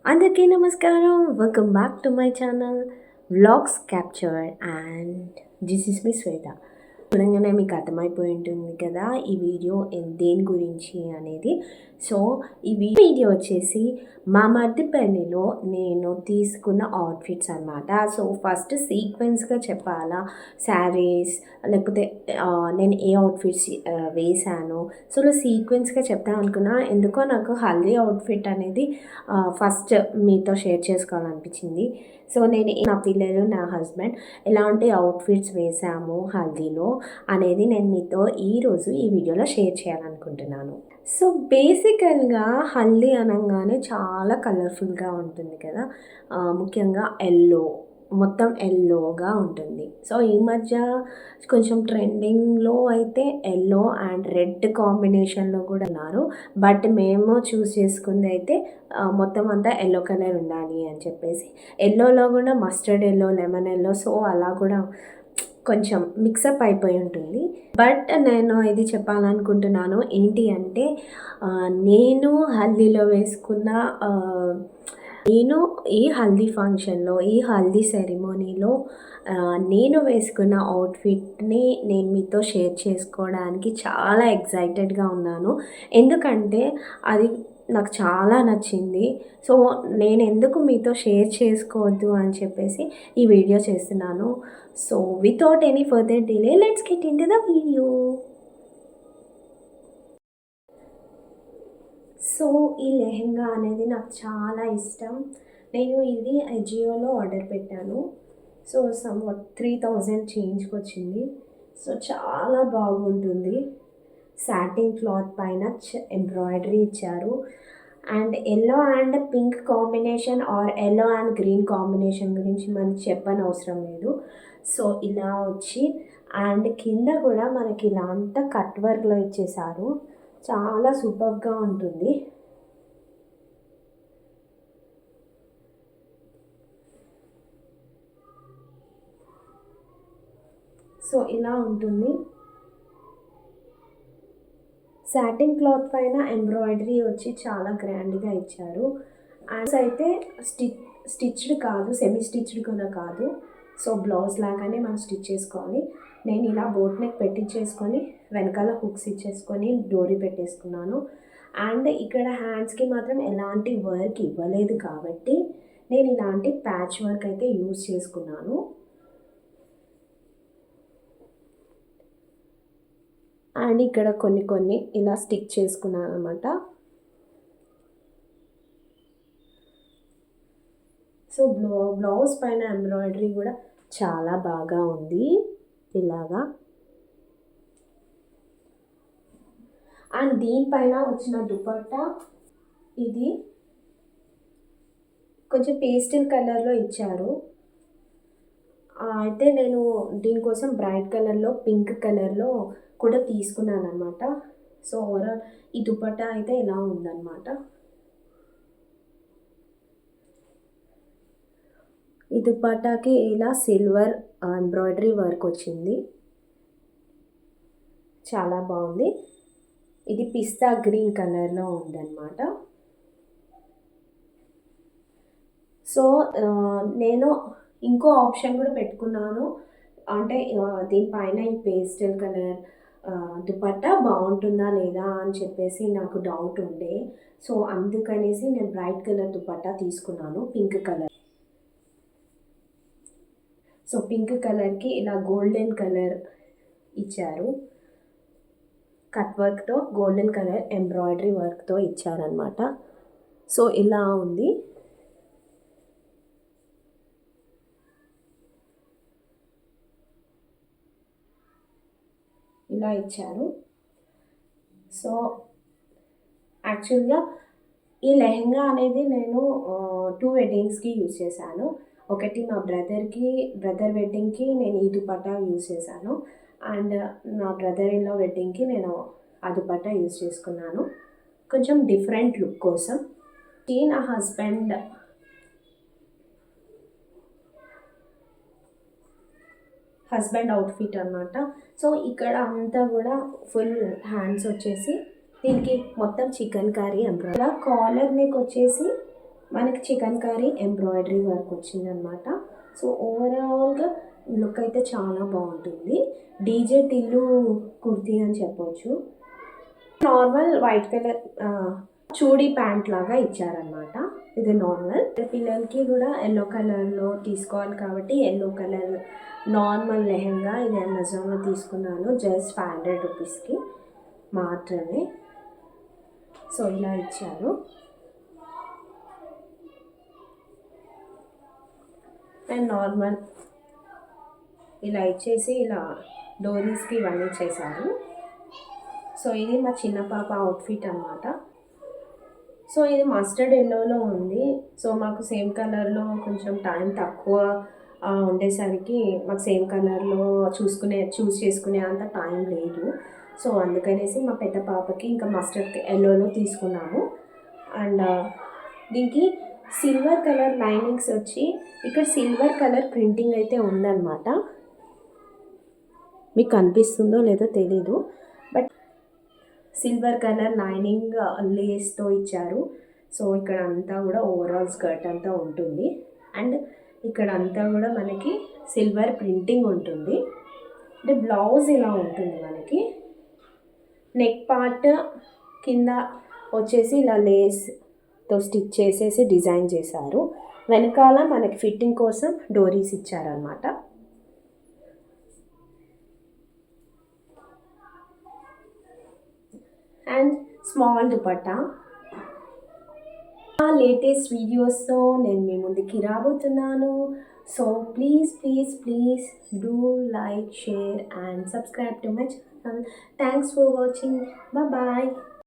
అందరికీ నమస్కారం. Welcome back to my channel vlogs capture and this is మీ శ్వేత. చూడంగానే మీకు అర్థమైపోయి ఉంటుంది కదా ఈ వీడియో దేని గురించి అనేది. సో ఈ వీడియో వచ్చేసి మా మధ్య పెళ్ళిలో నేను తీసుకున్న అవుట్ఫిట్స్ అనమాట. సో ఫస్ట్ సీక్వెన్స్గా చెప్పాలా, శారీస్ లేకపోతే నేను ఏ అవుట్ఫిట్స్ వేశాను. సో సీక్వెన్స్గా చెప్తాను అనుకున్నా. ఎందుకో నాకు హల్దీ అవుట్ఫిట్ అనేది ఫస్ట్ మీతో షేర్ చేసుకోవాలనిపించింది. సో నేను నా పిల్లలు, నా హస్బెండ్ ఎలాంటి అవుట్ఫిట్స్ వేసాము హల్దీలో అనేది నేను మీతో ఈరోజు ఈ వీడియోలో షేర్ చేయాలనుకుంటున్నాను. సో బేసికల్గా హల్దీ అనగానే చాలా కలర్ఫుల్గా ఉంటుంది కదా, ముఖ్యంగా ఎల్లో, మొత్తం ఎల్లోగా ఉంటుంది. సో ఈ మధ్య కొంచెం ట్రెండింగ్లో అయితే ఎల్లో అండ్ రెడ్ కాంబినేషన్లో కూడా ఉన్నారు. బట్ మేము చూస్ చేసుకుంది అయితే మొత్తం అంతా ఎల్లో కలర్ ఉండాలి అని చెప్పేసి, ఎల్లోలో కూడా mustard yellow, lemon yellow, so అలా కూడా కొంచెం మిక్సప్ అయిపోయి ఉంటుంది. బట్ నేను ఇది చెప్పాలనుకుంటున్నాను ఏంటి అంటే, నేను హల్దీలో వేసుకున్న నేను ఈ హల్దీ ఫంక్షన్లో, ఈ హల్దీ సెరిమోనీలో నేను వేసుకున్న అవుట్ఫిట్ని నేను మీతో షేర్ చేసుకోవడానికి చాలా ఎక్సైటెడ్గా ఉన్నాను. ఎందుకంటే అది నాకు చాలా నచ్చింది. సో నేను ఎందుకు మీతో షేర్ చేసుకోవద్దు అని చెప్పేసి ఈ వీడియో చేస్తున్నాను. So without any further delay let's get into the video. So ఈ లెహెంగా అనేది నాకు చాలా ఇష్టం. నేను ఇది అజియోలో ఆర్డర్ పెట్టాను. సో సమ్ 3000 చేంజ్కి వచ్చింది. సో చాలా బాగుంటుంది. సాటిన్ క్లాత్ పైన ఎంబ్రాయిడరీ ఇచ్చారు. And yellow and pink combination or yellow and green combination గురించి మనకి చెప్పని అవసరం లేదు. సో ఇలా వచ్చి అండ్ కింద కూడా మనకి ఇలా అంతా కట్ వర్క్లో ఇచ్చేసారు. చాలా సూపర్గా ఉంటుంది. సో ఇలా ఉంటుంది. సాటిన్ క్లాత్ పైన ఎంబ్రాయిడరీ వచ్చి చాలా గ్రాండ్గా ఇచ్చారు. అండ్ అయితే స్టిచ్డ్ కాదు, సెమీ స్టిచ్డ్ కూడా కాదు. సో బ్లౌజ్ లాగానే మనం స్టిచ్ చేసుకోవాలి. నేను ఇలా బోట్ నెక్ పెట్టించేసుకొని వెనకాల హుక్స్ ఇచ్చేసుకొని డోరీ పెట్టేసుకున్నాను. అండ్ ఇక్కడ హ్యాండ్స్కి మాత్రం ఎలాంటి వర్క్ ఇవ్వలేదు కాబట్టి నేను ఇలాంటి ప్యాచ్ వర్క్ అయితే యూజ్ చేసుకున్నాను. అండ్ ఇక్కడ కొన్ని ఇలా స్టిక్ చేసుకున్నాను అనమాట. సో బ్లౌజ్ పైన ఎంబ్రాయిడరీ కూడా చాలా బాగా ఉంది ఇలాగా. అండ్ దీనిపైన వచ్చిన దుపట్టా ఇది కొంచెం పేస్టల్ కలర్లో ఇచ్చారు. అయితే నేను దీనికోసం బ్రైట్ కలర్లో, పింక్ కలర్లో కూడా తీసుకున్నాను అనమాట. సో ఓవరాల్ ఈ దుపట్టా అయితే ఇలా ఉందన్నమాట. ఈ దుపట్టాకి ఇలా సిల్వర్ ఎంబ్రాయిడరీ వర్క్ వచ్చింది, చాలా బాగుంది. ఇది పిస్తా గ్రీన్ కలర్లో ఉందన్నమాట. సో నేను ఇంకో ఆప్షన్ కూడా పెట్టుకున్నాను. అంటే దీనిపైన ఈ పేస్టల్ కలర్ దుపట్టా బాగుంటుందా లేదా అని చెప్పేసి నాకు డౌట్ ఉండే. సో అందుకనేసి నేను బ్రైట్ కలర్ దుపట్టా తీసుకున్నాను, పింక్ కలర్. సో పింక్ కలర్కి ఇలా గోల్డెన్ కలర్ ఇచ్చారు, కట్ వర్క్తో గోల్డెన్ కలర్ ఎంబ్రాయిడరీ వర్క్తో ఇచ్చారనమాట. సో ఇలా ఉంది. ఇలా ఇచ్చారు. సో యాక్చువల్గా ఈ లెహెంగా అనేది నేను 2 వెడ్డింగ్స్కి యూజ్ చేశాను. ఒకటి మా బ్రదర్ వెడ్డింగ్కి నేను ఈ దుపట్టా యూజ్ చేశాను. అండ్ నా బ్రదర్ ఇన్ లా వెడ్డింగ్కి నేను ఆ దుపట్టా యూజ్ చేసుకున్నాను, కొంచెం డిఫరెంట్ లుక్ కోసం. నా హస్బెండ్ అవుట్ఫిట్ అనమాట. సో ఇక్కడ అంతా కూడా ఫుల్ హ్యాండ్స్ వచ్చేసి దీనికి మొత్తం chicken curry embroidery. Collar neck వచ్చేసి మనకి చికెన్ కర్రీ ఎంబ్రాయిడరీ వర్క్ వచ్చిందనమాట. సో ఓవరాల్గా లుక్ అయితే చాలా బాగుంటుంది. డీజే టిల్లు కుర్తీ అని చెప్పొచ్చు. నార్మల్ వైట్ కలర్ చూడీ ప్యాంట్ లాగా ఇచ్చారనమాట. ఇది నార్మల్. పిల్లలకి కూడా ఎల్లో కలర్లో తీసుకోవాలి కాబట్టి ఎల్లో కలర్ నార్మల్ లెహెంగా ఇది అమెజాన్లో తీసుకున్నాను. జస్ట్ 500 రూపీస్కి మాత్రమే. సో ఇలా ఇచ్చారు. అండ్ నార్మల్ ఇలా ఇచ్చేసి ఇలా డోరీస్కి ఇవన్నీ చేశారు. సో ఇది మా చిన్న పాప అవుట్ఫిట్ అన్నమాట. సో ఇది మస్టర్డ్ ఎల్లోలో ఉంది. సో మాకు సేమ్ కలర్లో కొంచెం టైం తక్కువ ఉండేసరికి మాకు సేమ్ కలర్లో చూస్ చేసుకునే అంత టైం లేదు. సో అందుకనేసి మా పెద్ద పాపకి ఇంకా మస్టర్డ్ ఎల్లోలో తీసుకున్నాము. అండ్ దీనికి సిల్వర్ కలర్ లైనింగ్స్ వచ్చి ఇక్కడ సిల్వర్ కలర్ ప్రింటింగ్ అయితే ఉందన్నమాట. మీకు కనిపిస్తుందో లేదో తెలీదు, బట్ సిల్వర్ కలర్ లైనింగ్ లేస్తో ఇచ్చారు. సో ఇక్కడ అంతా కూడా ఓవరాల్ స్కర్ట్ అంతా ఉంటుంది. అండ్ ఇక్కడ అంతా కూడా మనకి సిల్వర్ ప్రింటింగ్ ఉంటుంది. అంటే బ్లౌజ్ ఇలా ఉంటుంది మనకి. నెక్ పార్ట్ కింద వచ్చేసి ఇలా లేస్తో స్టిచ్ చేసేసి డిజైన్ చేశారు. వెనకాల మనకి ఫిట్టింగ్ కోసం డోరీస్ ఇచ్చారనమాట. And small dupatta. లేటెస్ట్ వీడియోస్తో నేను మీ ముందుకి రాబోతున్నాను. So please do like, share and subscribe to my channel. Thanks for watching. Bye.